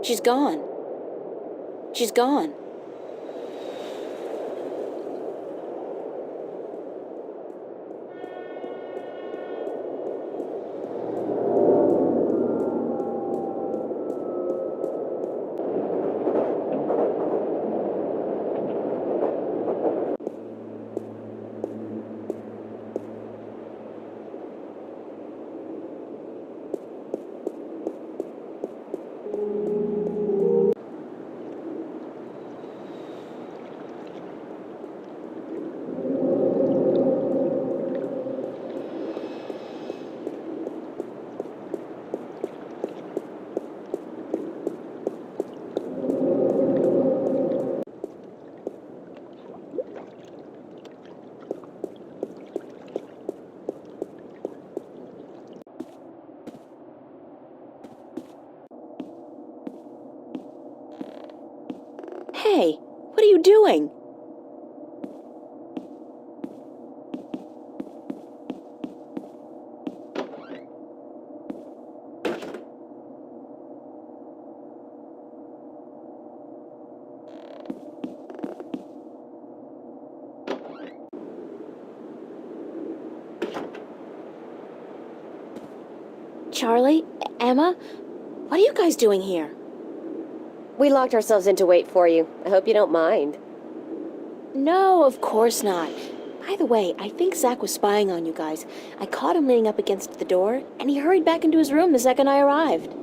She's gone. She's gone. Hey, what are you doing? Charlie? Emma? What are you guys doing here? We locked ourselves in to wait for you. I hope you don't mind. No, of course not. By the way, I think Zach was spying on you guys. I caught him leaning up against the door, and he hurried back into his room the second I arrived.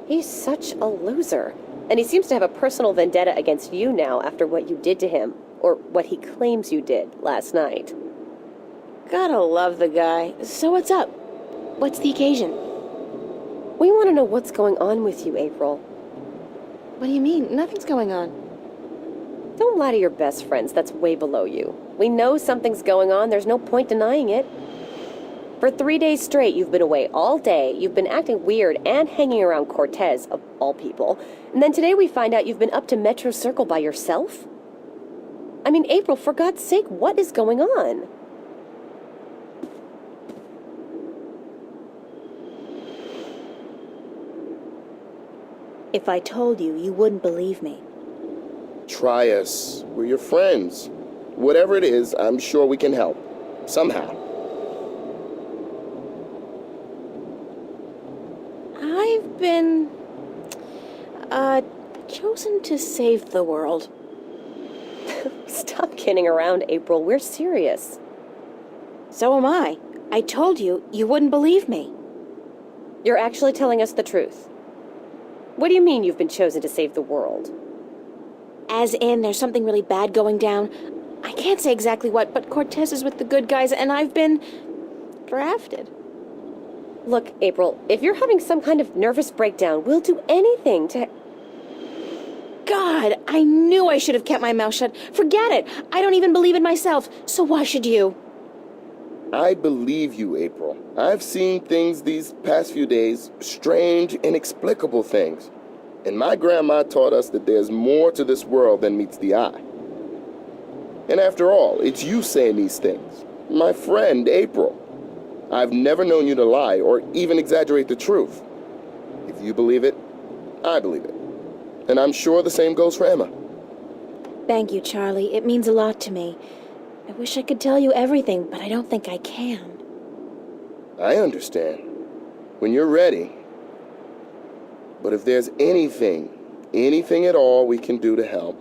He's such a loser. And he seems to have a personal vendetta against you now after what you did to him. Or what he claims you did last night. Gotta love the guy. So what's up? What's the occasion? We want to know what's going on with you, April. What do you mean? Nothing's going on. Don't lie to your best friends. That's way below you. We know something's going on. There's no point denying it. For 3 days straight, you've been away all day. You've been acting weird and hanging around Cortez, of all people. And then today we find out you've been up to Metro Circle by yourself? I mean, April, for God's sake, what is going on? If I told you, you wouldn't believe me. Try us. We're your friends. Whatever it is, I'm sure we can help. Somehow. I've been, chosen to save the world. Stop kidding around, April. We're serious. So am I. I told you, you wouldn't believe me. You're actually telling us the truth. What do you mean you've been chosen to save the world? As in, there's something really bad going down. I can't say exactly what, but Cortez is with the good guys, and I've been drafted. Look, April, if you're having some kind of nervous breakdown, we'll do anything to... God, I knew I should have kept my mouth shut. Forget it. I don't even believe it myself, so why should you? I believe you, April. I've seen things these past few days, strange, inexplicable things. And my grandma taught us that there's more to this world than meets the eye. And after all, it's you saying these things. My friend, April. I've never known you to lie or even exaggerate the truth. If you believe it, I believe it. And I'm sure the same goes for Emma. Thank you, Charlie. It means a lot to me. I wish I could tell you everything, but I don't think I can. I understand. When you're ready. But if there's anything at all we can do to help,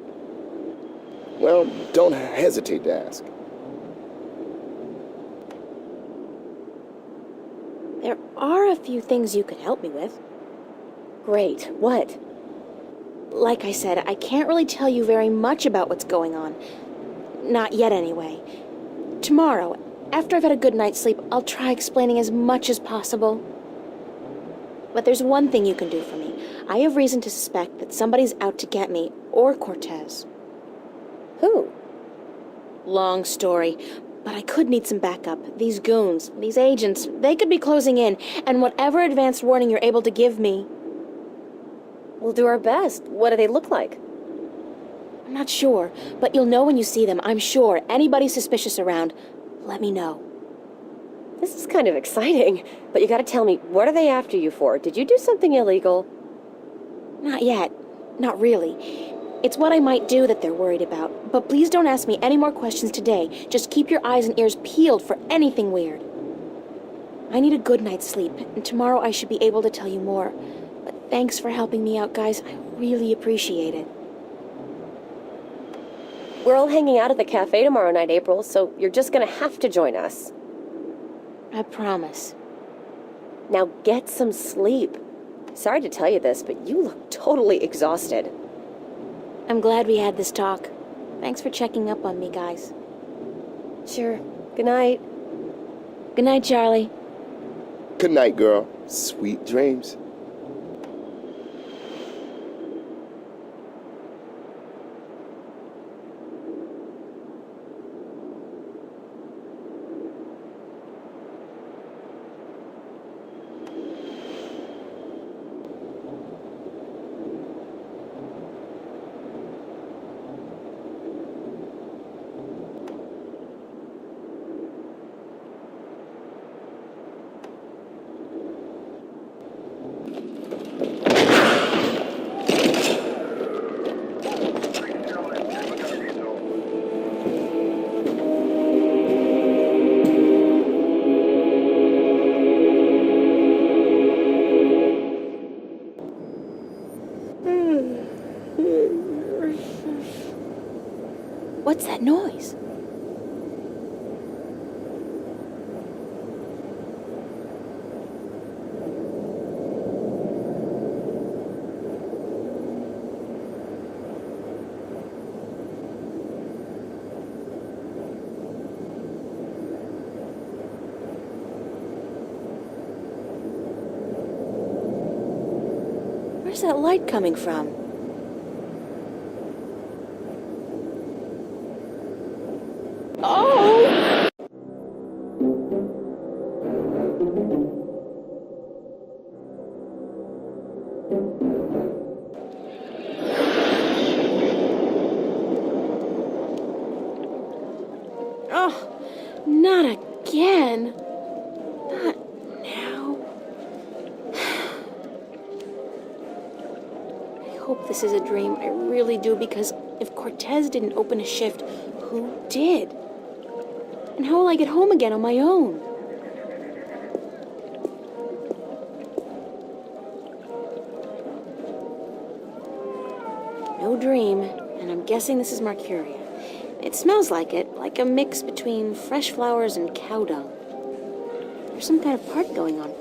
well, don't hesitate to ask. There are a few things you could help me with. Great. What? Like I said, I can't really tell you very much about what's going on. Not yet, anyway. Tomorrow, after I've had a good night's sleep, I'll try explaining as much as possible. But there's one thing you can do for me. I have reason to suspect that somebody's out to get me, or Cortez. Who? Long story, but I could need some backup. These goons, these agents, they could be closing in, and whatever advanced warning you're able to give me... We'll do our best. What do they look like? I'm not sure, but you'll know when you see them, I'm sure. Anybody suspicious around, let me know. This is kind of exciting, but you gotta tell me, what are they after you for? Did you do something illegal? Not yet. Not really. It's what I might do that they're worried about. But please don't ask me any more questions today. Just keep your eyes and ears peeled for anything weird. I need a good night's sleep, and tomorrow I should be able to tell you more. But thanks for helping me out, guys. I really appreciate it. We're all hanging out at the cafe tomorrow night, April, so you're just gonna have to join us. I promise. Now get some sleep. Sorry to tell you this, but you look totally exhausted. I'm glad we had this talk. Thanks for checking up on me, guys. Sure. Good night. Good night, Charlie. Good night, girl. Sweet dreams. What's that noise? Where's that light coming from? Oh! Oh, not again. Not now. I hope this is a dream. I really do, because if Cortez didn't open a shift, who did? And how will I get home again on my own? No dream, and I'm guessing this is Mercuria. It smells like it, like a mix between fresh flowers and cow dung. There's some kind of party going on.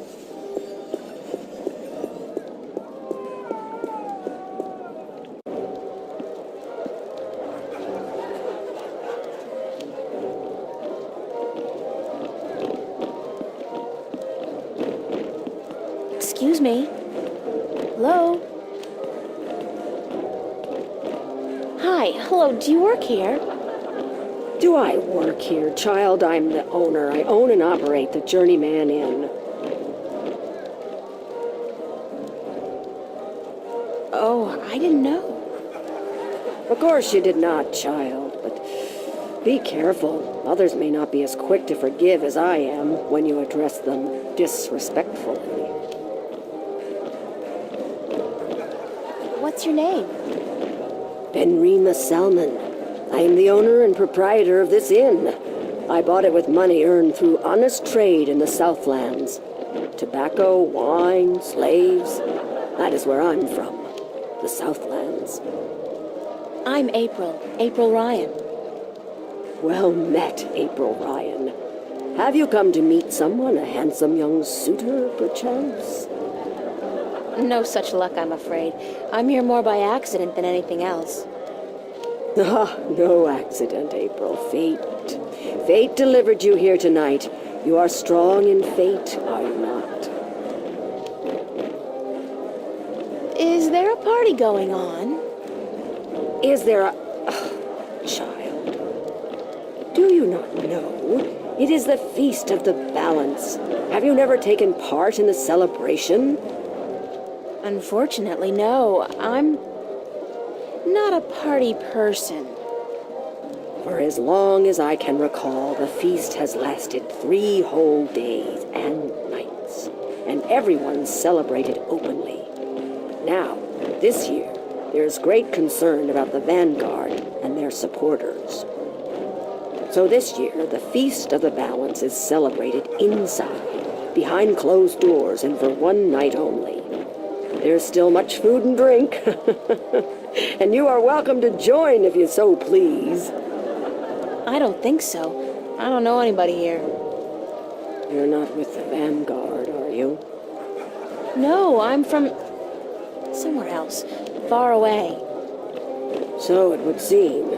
Excuse me. Hello? Hi, hello, do you work here? Do I work here, child? I'm the owner. I own and operate the Journeyman Inn. Oh, I didn't know. Of course you did not, child, but be careful. Others may not be as quick to forgive as I am when you address them disrespectfully. What's your name? Benrima Salmon. I am the owner and proprietor of this inn. I bought it with money earned through honest trade in the Southlands. Tobacco, wine, slaves. That is where I'm from. The Southlands. I'm April Ryan. Well met, April Ryan. Have you come to meet someone, a handsome young suitor, perchance? No such luck, I'm afraid. I'm here more by accident than anything else. Ah, no accident, April. Fate. Fate delivered you here tonight. You are strong in fate, are you not? Is there a party going on? Is there a... child. Do you not know? It is the Feast of the Balance. Have you never taken part in the celebration? Unfortunately, no. I'm not a party person. For as long as I can recall, the feast has lasted 3 whole days and nights, and everyone celebrated openly. Now, this year, there's great concern about the Vanguard and their supporters. So this year, the Feast of the Balance is celebrated inside, behind closed doors, and for one night only. There's still much food and drink, and you are welcome to join if you so please. I don't think so. I don't know anybody here. You're not with the Vanguard, are you? No, I'm from somewhere else, far away. So it would seem.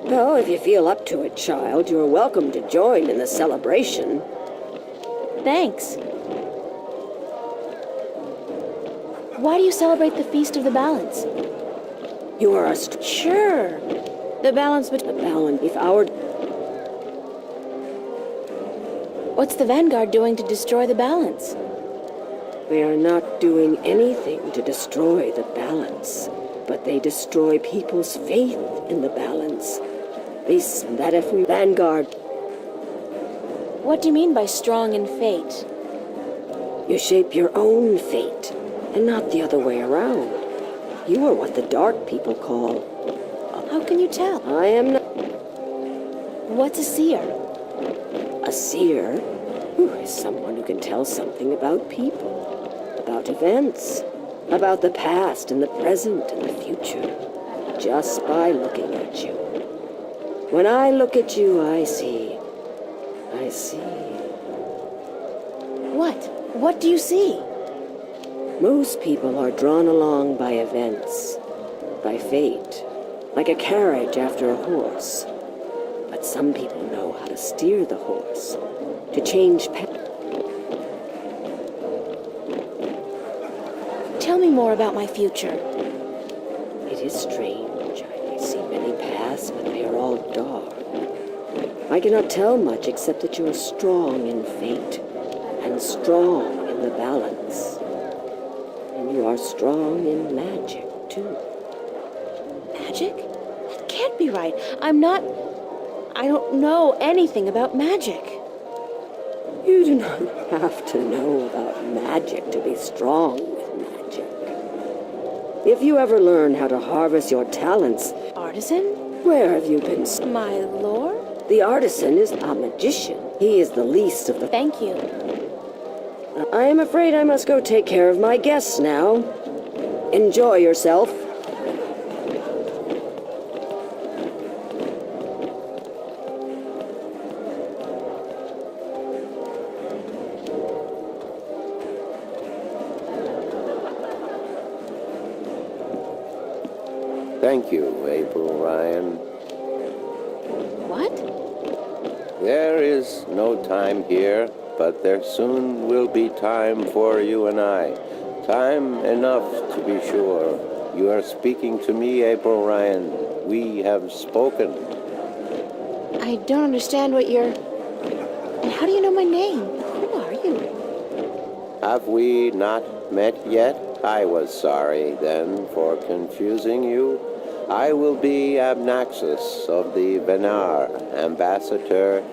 Well, if you feel up to it, child, you're welcome to join in the celebration. Thanks. Why do you celebrate the Feast of the Balance? You are a Sure. The balance between... balance. If our... What's the Vanguard doing to destroy the balance? They are not doing anything to destroy the balance, but they destroy people's faith in the balance. That if we... Vanguard... What do you mean by strong in fate? You shape your own fate, and not the other way around. You are what the dark people call... How can you tell? I am not... What's a seer? A seer is someone who can tell something about people, about events, about the past and the present and the future, just by looking at you. When I look at you, I see. What? What do you see? Most people are drawn along by events, by fate, like a carriage after a horse. But some people know how to steer the horse, to change path. Tell me more about my future. It is strange. I see many paths, but they are all dark. I cannot tell much except that you are strong in fate, and strong in the balance. And you are strong in magic, too. Magic? That can't be right. I don't know anything about magic. You do not have to know about magic to be strong with magic. If you ever learn how to harvest your talents, Artisan? where have you been? My lord? The artisan is a magician. He is the least of the... Thank you. I am afraid I must go take care of my guests now. Enjoy yourself. Thank you, April Ryan. What? There is no time here, but there soon will be time for you and I. Time enough, to be sure. You are speaking to me, April Ryan. We have spoken. I don't understand what you're... And how do you know my name? Who are you? Have we not met yet? I was sorry, then, for confusing you. I will be Abnaxus of the Venar, ambassador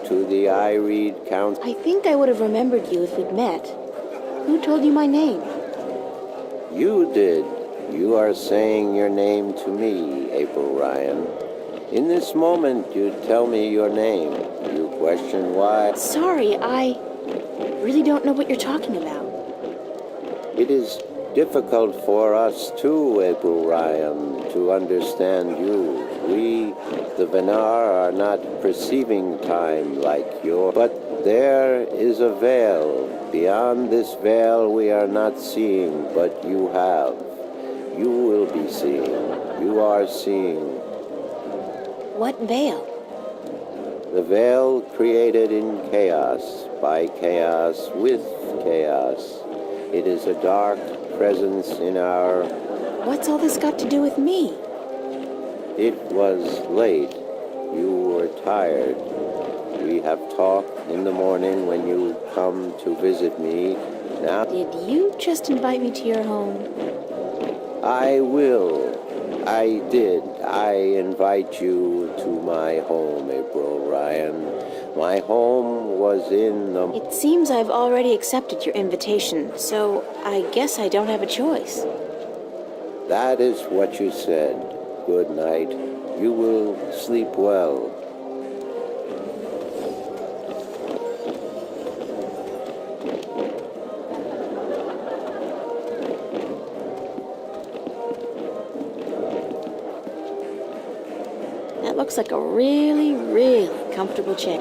to the Ireed Council. I think I would have remembered you if we'd met. Who told you my name? You did. You are saying your name to me, April Ryan. In this moment, you tell me your name. You question why. Sorry, I really don't know what you're talking about. It is difficult for us too, April Ryan, to understand you. We, the Venar, are not perceiving time like yours. But there is a veil. Beyond this veil we are not seeing, but you have. You will be seeing. You are seeing. What veil? The veil created in chaos, by chaos, with chaos. It is a dark presence in our... What's all this got to do with me? It was late. You were tired. We have talked in the morning when you come to visit me. Now... Did you just invite me to your home? I will. I did. I invite you to my home, April Ryan. My home was in the... It seems I've already accepted your invitation, so I guess I don't have a choice. That is what you said. Good night. You will sleep well. That looks like a really, really comfortable chair.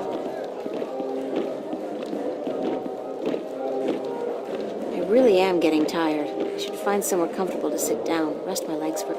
I really am getting tired. I should find somewhere comfortable to sit down, rest my legs for...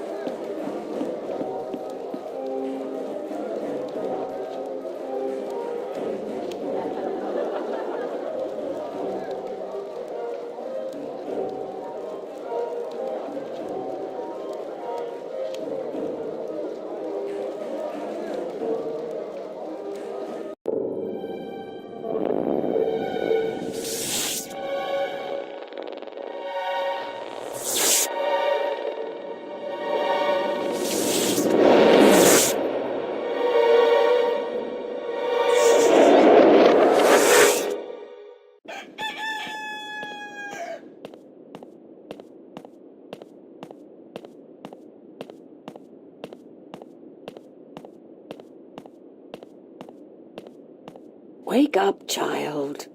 Wake up, child.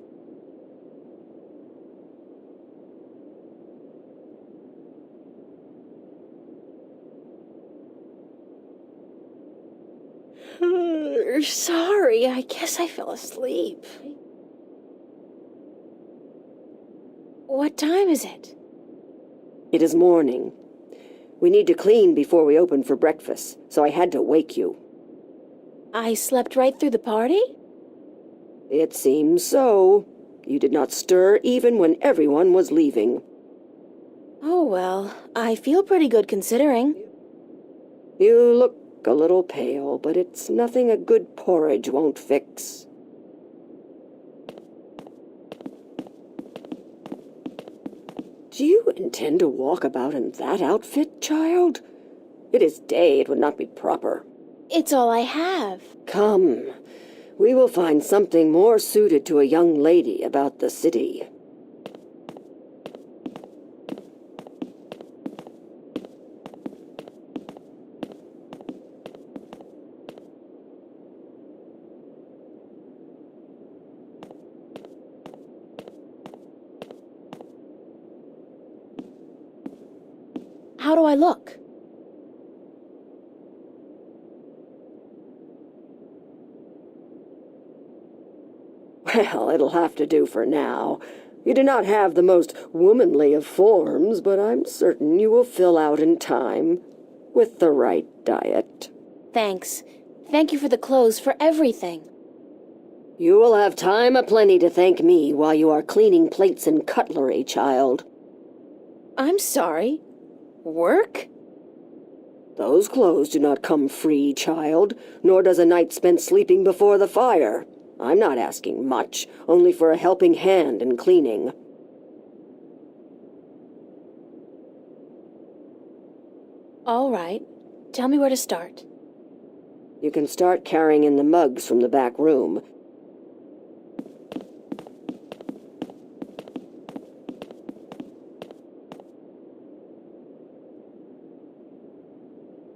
Sorry, I guess I fell asleep. What time is it? It is morning. We need to clean before we open for breakfast, so I had to wake you. I slept right through the party? It seems so. You did not stir even when everyone was leaving. Oh well, I feel pretty good considering. You look a little pale, but it's nothing a good porridge won't fix. Do you intend to walk about in that outfit, child? It is day, it would not be proper. It's all I have. Come, we will find something more suited to a young lady about the city. How do I look? Well, it'll have to do for now. You do not have the most womanly of forms, but I'm certain you will fill out in time, with the right diet. Thanks. Thank you for the clothes, for everything. You will have time aplenty to thank me while you are cleaning plates and cutlery, child. I'm sorry. Work? Those clothes do not come free, child, nor does a night spent sleeping before the fire. I'm not asking much, only for a helping hand in cleaning. All right. Tell me where to start. You can start carrying in the mugs from the back room.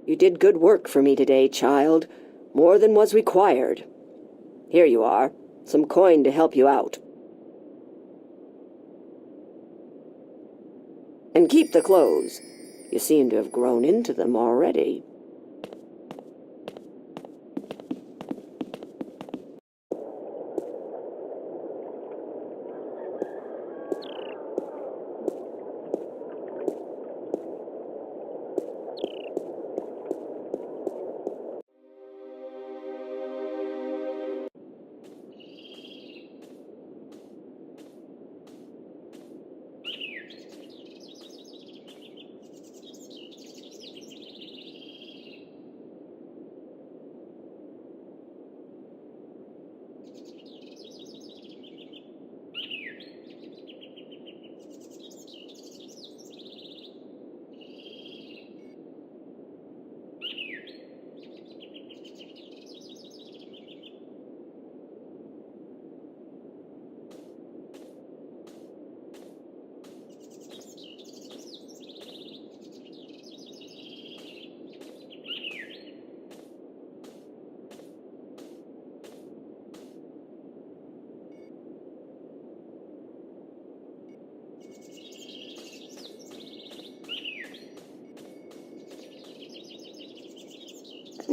You did good work for me today, child. More than was required. Here you are. Some coin to help you out. And keep the clothes. You seem to have grown into them already.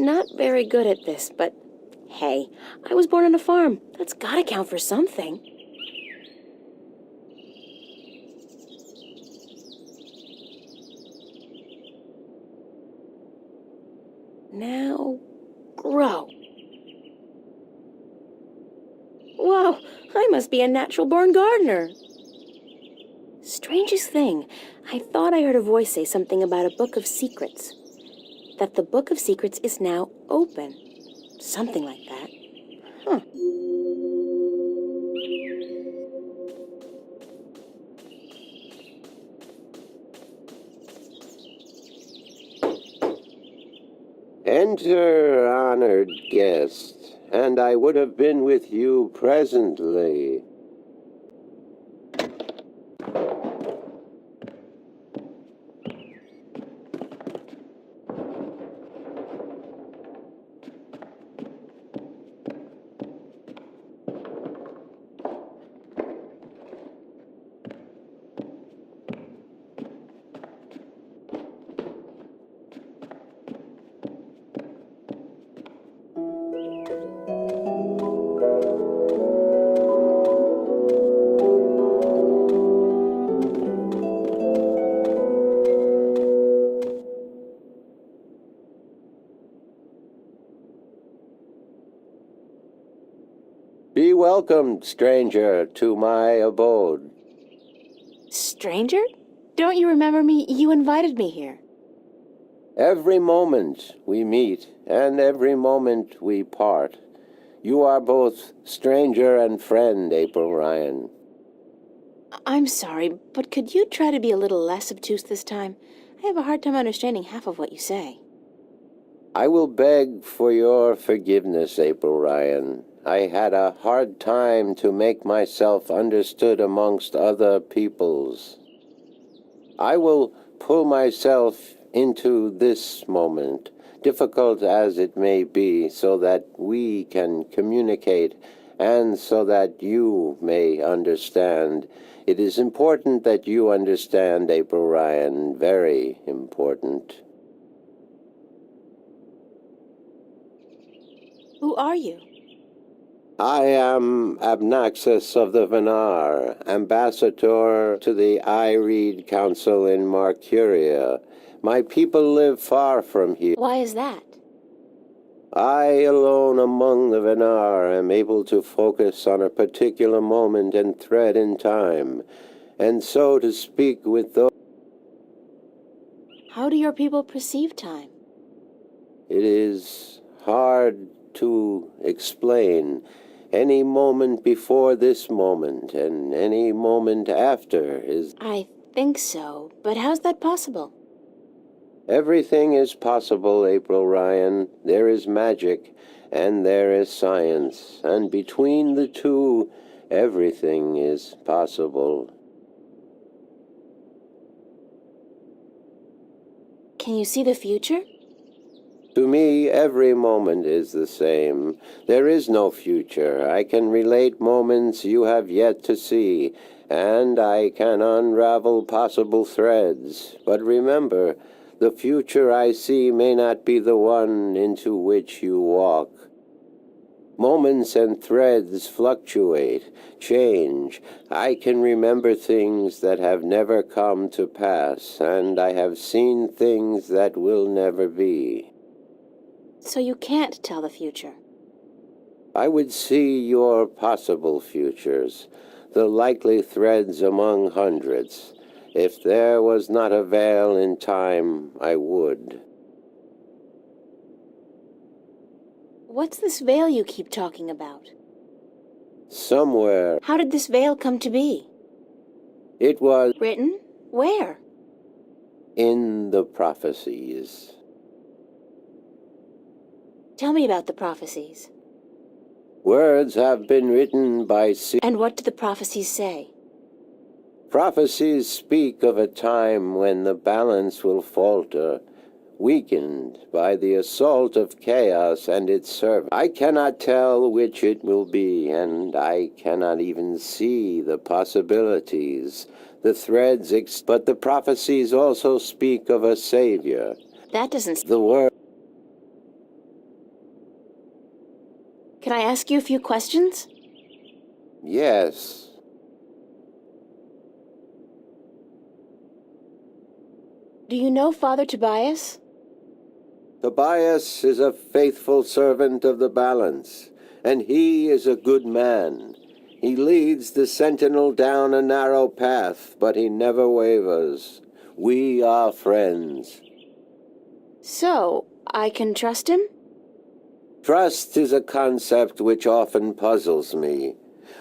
not very good at this, but hey, I was born on a farm. That's gotta count for something. Now, grow. Whoa, I must be a natural-born gardener. Strangest thing, I thought I heard a voice say something about a book of secrets. That the book of secrets is now open. Something like that. Huh. Enter, honored guest, and I would have been with you presently. Be welcomed, stranger, to my abode. Stranger? Don't you remember me? You invited me here. Every moment we meet, and every moment we part. You are both stranger and friend, April Ryan. I'm sorry, but could you try to be a little less obtuse this time? I have a hard time understanding half of what you say. I will beg for your forgiveness, April Ryan. I had a hard time to make myself understood amongst other peoples. I will pull myself into this moment, difficult as it may be, so that we can communicate and so that you may understand. It is important that you understand, April Ryan, very important. Who are you? I am Abnaxus of the Venar, ambassador to the Ireed Council in Marcuria. My people live far from here. Why is that? I alone among the Venar am able to focus on a particular moment and thread in time, and so to speak with those. How do your people perceive time? It is hard to explain. Any moment before this moment and any moment after is... I think so, but how's that possible? Everything is possible, April Ryan. There is magic and there is science, and between the two, everything is possible. Can you see the future? To me, every moment is the same. There is no future. I can relate moments you have yet to see, and I can unravel possible threads. But remember, the future I see may not be the one into which you walk. Moments and threads fluctuate, change. I can remember things that have never come to pass, and I have seen things that will never be. So you can't tell the future. I would see your possible futures, the likely threads among hundreds. If there was not a veil in time, I would. What's this veil you keep talking about? Somewhere How did this veil come to be? it was Written? Where? in the prophecies. Tell me about the prophecies. Words have been written by And what do the prophecies say? prophecies speak of a time when the balance will falter, weakened by the assault of chaos and its servants. I cannot tell which it will be, and I cannot even see the possibilities, the threads, but the prophecies also speak of a savior. That doesn't... The word Can I ask you a few questions? Yes. Do you know Father Tobias? Tobias is a faithful servant of the balance, and he is a good man. He leads the sentinel down a narrow path, but he never wavers. We are friends. So, I can trust him? Trust is a concept which often puzzles me.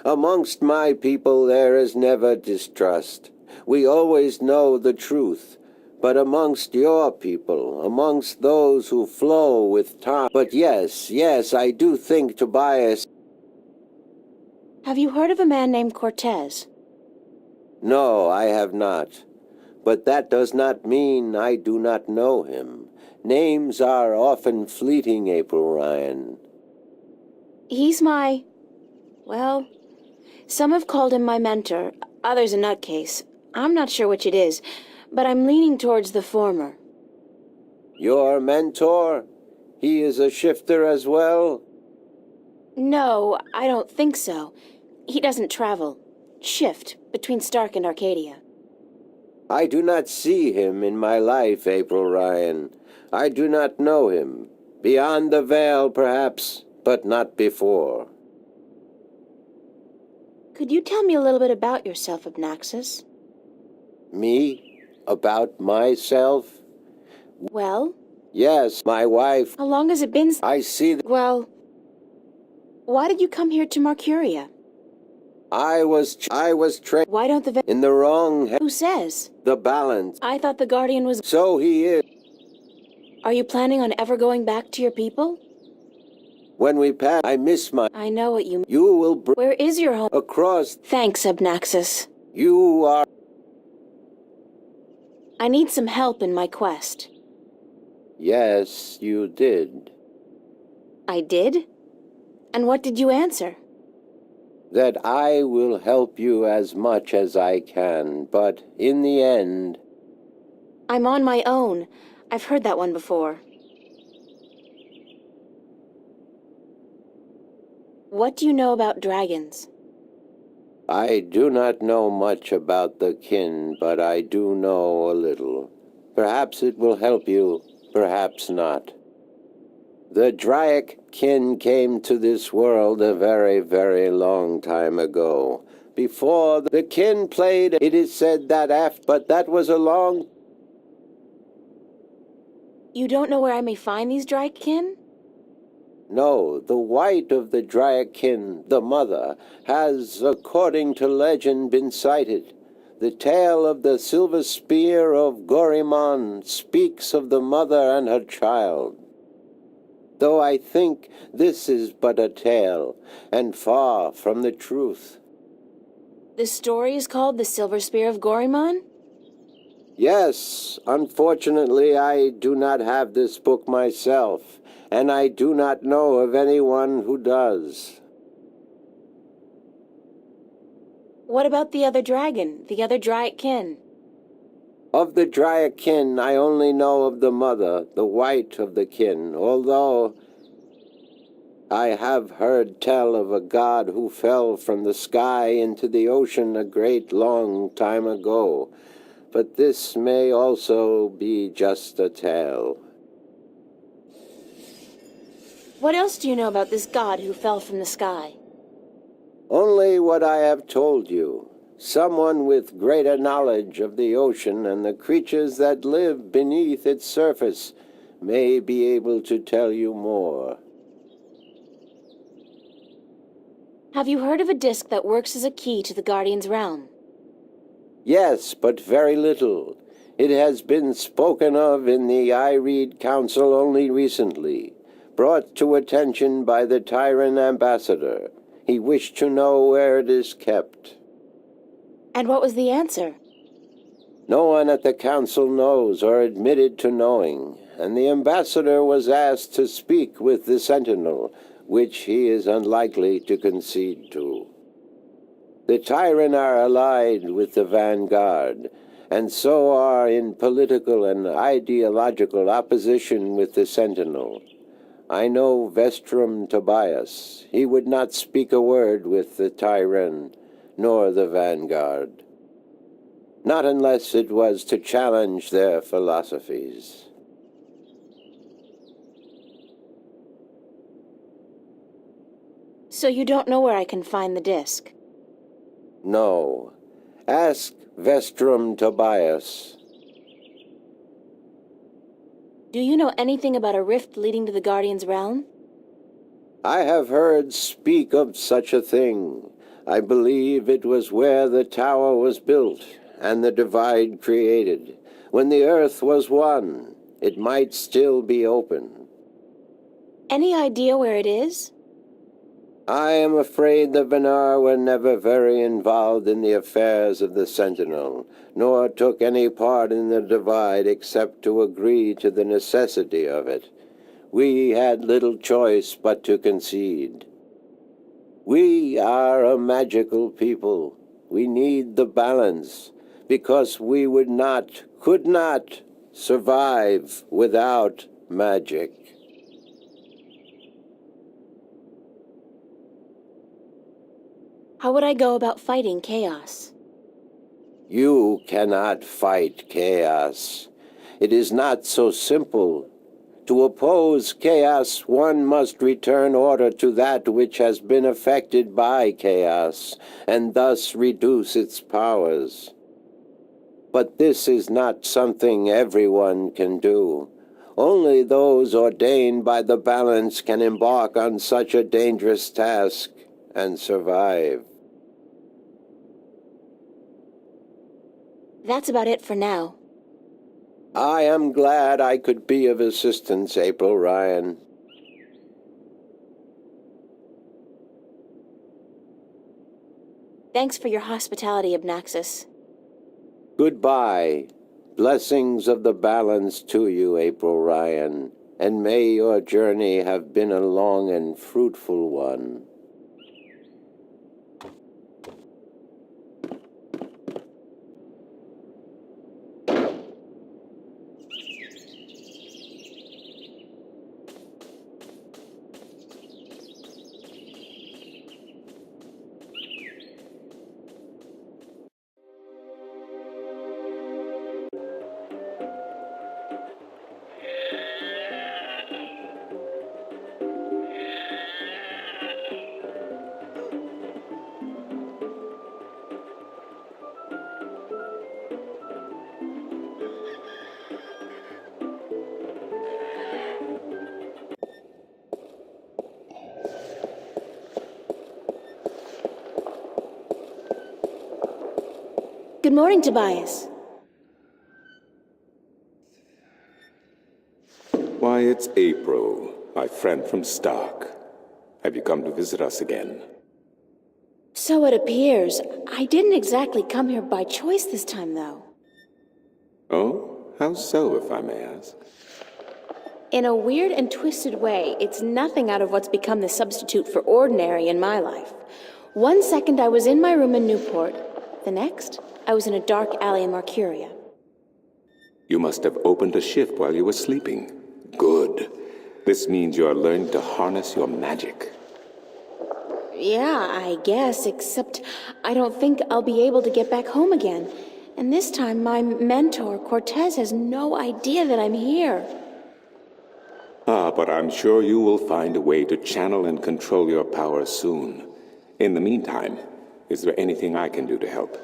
Amongst my people there is never distrust. We always know the truth. But amongst your people, amongst those who flow with time. But yes, I do think Tobias. Have you heard of a man named Cortez? No, I have not. But that does not mean I do not know him. Names are often fleeting, April Ryan. He's well, some have called him my mentor, others a nutcase. I'm not sure which it is, but I'm leaning towards the former. Your mentor? He is a shifter as well? No, I don't think so. He doesn't travel. Shift between Stark and Arcadia. I do not see him in my life, April Ryan. I do not know him. Beyond the veil, perhaps, but not before. Could you tell me a little bit about yourself, Abnaxis? Me? About myself? Well? Yes, my wife. How long has it been? I see. Well, why did you come here to Marcuria? I was trained Why don't the in the wrong. Who says? The balance. I thought the Guardian was... So he is. Are you planning on ever going back to your people? When we pass, I miss my. I know what you mean. You will bring Where is your home? across. Thanks, Abnaxis. You are. I need some help in my quest. Yes, you did. I did? And what did you answer? That I will help you as much as I can, but in the end. I'm on my own. I've heard that one before. What do you know about dragons? I do not know much about the kin, but I do know a little. Perhaps it will help you, perhaps not. The Draic kin came to this world a very, very long time ago. Before the kin played, it is said that but that was a long... You don't know where I may find these Drykin? No, the white of the Draic kin, the mother, has, according to legend, been sighted. The tale of the silver spear of Gorimon speaks of the mother and her child. Though I think this is but a tale, and far from the truth. The story is called The Silver Spear of Gorimon? Yes, unfortunately I do not have this book myself, and I do not know of anyone who does. What about the other dragon, the other Draic kin? Of the Draic kin, I only know of the mother, the white of the kin, although I have heard tell of a god who fell from the sky into the ocean a great long time ago. But this may also be just a tale. What else do you know about this god who fell from the sky? Only what I have told you. Someone with greater knowledge of the ocean and the creatures that live beneath its surface may be able to tell you more. Have you heard of a disc that works as a key to the Guardian's realm? Yes, but very little. It has been spoken of in the Ireed Council only recently, brought to attention by the Tyrant ambassador. He wished to know where it is kept. And what was the answer? No one at the council knows or admitted to knowing, and the ambassador was asked to speak with the sentinel, which he is unlikely to concede to. The Tyrant are allied with the vanguard, and so are in political and ideological opposition with the sentinel. I know Vestrum Tobias. He would not speak a word with the Tyren, nor the Vanguard. Not unless it was to challenge their philosophies. So you don't know where I can find the disc? No. Ask Vestrum Tobias. Do you know anything about a rift leading to the Guardian's realm? I have heard speak of such a thing. I believe it was where the tower was built and the divide created. When the earth was one, it might still be open. Any idea where it is? I am afraid the Venar were never very involved in the affairs of the Sentinel, nor took any part in the divide except to agree to the necessity of it. We had little choice but to concede. We are a magical people. We need the balance, because we could not survive without magic. How would I go about fighting chaos? You cannot fight chaos. It is not so simple. To oppose chaos, one must return order to that which has been affected by chaos, and thus reduce its powers. But this is not something everyone can do. Only those ordained by the balance can embark on such a dangerous task and survive. That's about it for now. I am glad I could be of assistance, April Ryan. Thanks for your hospitality, Obnaxis. Goodbye. Blessings of the balance to you, April Ryan, and may your journey have been a long and fruitful one. Good morning, Tobias. Why, it's April, my friend from Stark. Have you come to visit us again? So it appears. I didn't exactly come here by choice this time, though. Oh? How so, if I may ask? In a weird and twisted way, it's nothing out of what's become the substitute for ordinary in my life. One second I was in my room in Newport. The next, I was in a dark alley in Marcuria. You must have opened a shift while you were sleeping. Good. This means you are learning to harness your magic. Yeah, I guess, except I don't think I'll be able to get back home again. And this time, my mentor, Cortez, has no idea that I'm here. But I'm sure you will find a way to channel and control your power soon. In the meantime, is there anything I can do to help?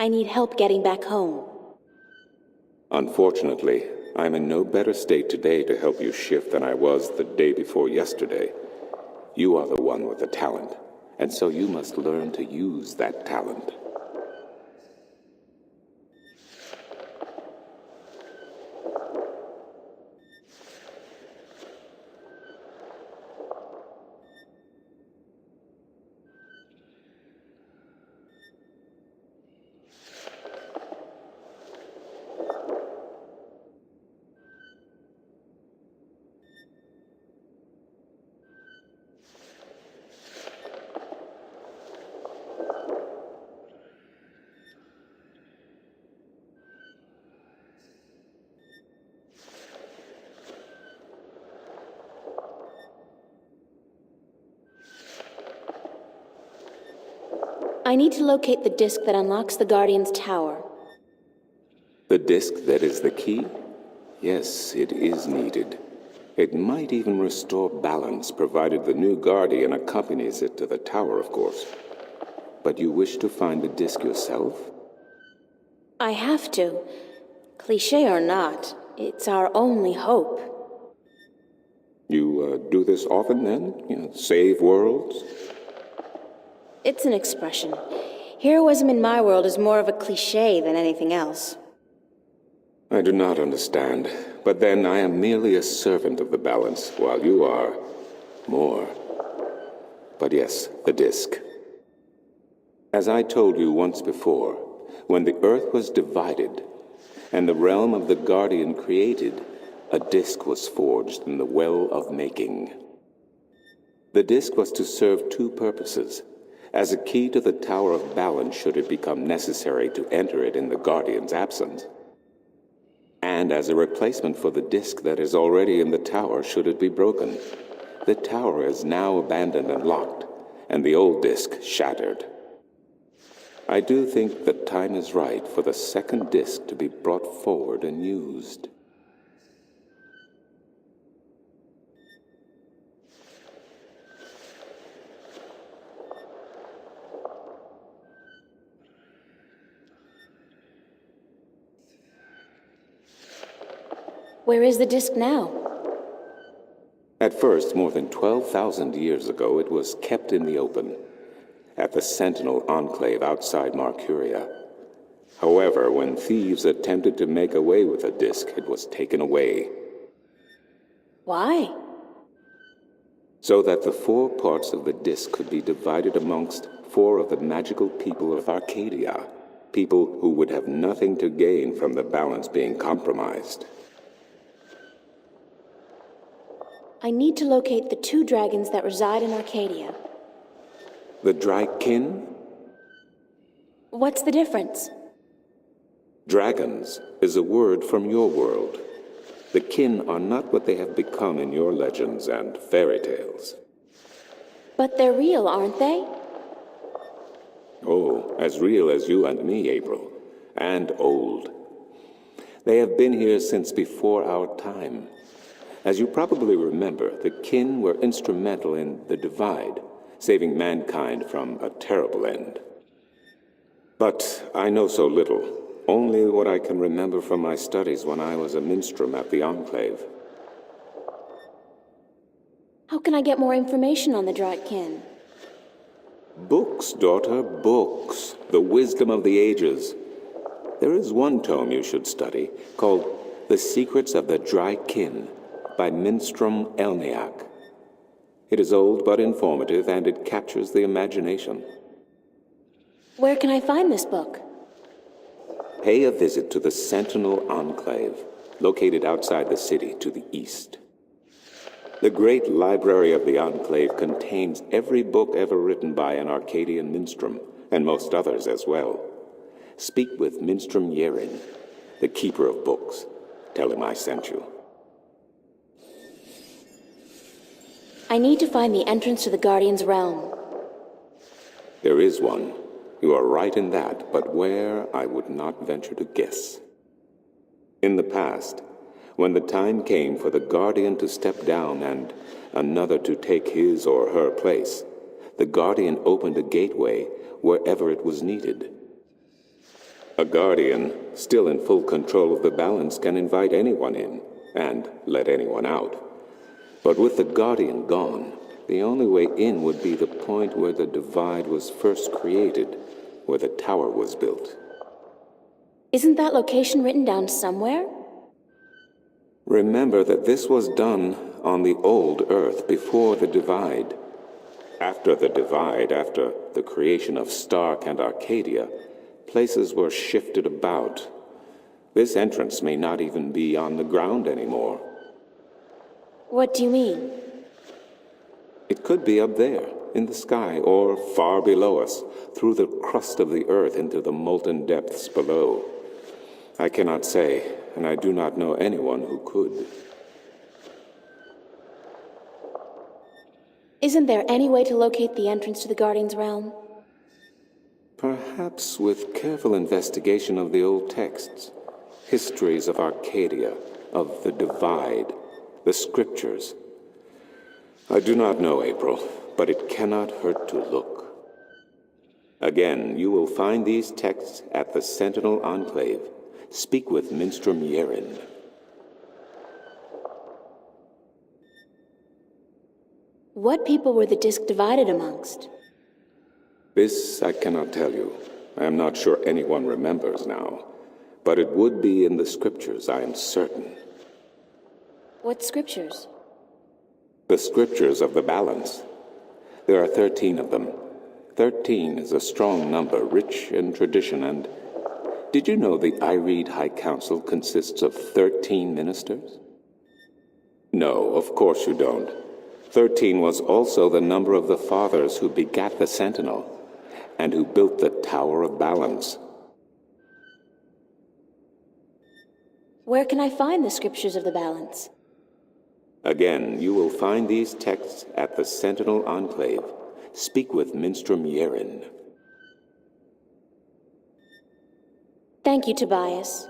I need help getting back home. Unfortunately, I'm in no better state today to help you shift than I was the day before yesterday. You are the one with the talent, and so you must learn to use that talent. I need to locate the disc that unlocks the Guardian's tower. The disk that is the key? Yes, it is needed. It might even restore balance, provided the new Guardian accompanies it to the tower, of course. But you wish to find the disk yourself? I have to. Cliché or not, it's our only hope. You do this often, then? Save worlds? It's an expression. Heroism in my world is more of a cliché than anything else. I do not understand. But then I am merely a servant of the balance, while you are more. But yes, the disk. As I told you once before, when the earth was divided, and the realm of the Guardian created, a disk was forged in the well of making. The disk was to serve two purposes: as a key to the Tower of Balance should it become necessary to enter it in the Guardian's absence, and as a replacement for the disk that is already in the tower should it be broken. The tower is now abandoned and locked, and the old disk shattered. I do think the time is right for the second disk to be brought forward and used. Where is the disc now? At first, more than 12,000 years ago, it was kept in the open, at the Sentinel Enclave outside Marcuria. However, when thieves attempted to make away with the disk, it was taken away. Why? So that the 4 parts of the disk could be divided amongst 4 of the magical people of Arcadia, people who would have nothing to gain from the balance being compromised. I need to locate the 2 dragons that reside in Arcadia. The Drykin? What's the difference? Dragons is a word from your world. The kin are not what they have become in your legends and fairy tales. But they're real, aren't they? Oh, as real as you and me, April. And old. They have been here since before our time. As you probably remember, the kin were instrumental in the Divide, saving mankind from a terrible end. But I know so little, only what I can remember from my studies when I was a minstrel at the Enclave. How can I get more information on the Drykin? Books, daughter, books. The wisdom of the ages. There is one tome you should study, called The Secrets of the Drykin, by Minstrom Elniak. It is old but informative, and it captures the imagination. Where can I find this book? Pay a visit to the Sentinel Enclave, located outside the city to the east. The great library of the Enclave contains every book ever written by an Arcadian minstrel, and most others as well. Speak with Minstrom Yerin, the keeper of books. Tell him I sent you. I need to find the entrance to the Guardian's realm. There is one. You are right in that, but where, I would not venture to guess. In the past, when the time came for the Guardian to step down and another to take his or her place, the Guardian opened a gateway wherever it was needed. A guardian, still in full control of the balance, can invite anyone in and let anyone out. But with the guardian gone, the only way in would be the point where the divide was first created, where the tower was built. Isn't that location written down somewhere? Remember that this was done on the old Earth before the divide. After the divide, after the creation of Stark and Arcadia, places were shifted about. This entrance may not even be on the ground anymore. What do you mean? It could be up there, in the sky, or far below us, through the crust of the earth into the molten depths below. I cannot say, and I do not know anyone who could. Isn't there any way to locate the entrance to the Guardian's realm? Perhaps with careful investigation of the old texts, histories of Arcadia, of the Divide, the scriptures. I do not know, April, but it cannot hurt to look. Again, you will find these texts at the Sentinel Enclave. Speak with Minstrom Yerin. What people were the disc divided amongst? This I cannot tell you. I am not sure anyone remembers now. But it would be in the scriptures, I am certain. What scriptures? The scriptures of the balance. There are 13 of them. 13 is a strong number, rich in tradition, and did you know the Ireed High Council consists of 13 ministers? No, of course you don't. 13 was also the number of the fathers who begat the Sentinel, and who built the Tower of Balance. Where can I find the scriptures of the balance? Again, you will find these texts at the Sentinel Enclave. Speak with Minstrom Yerin. Thank you, Tobias.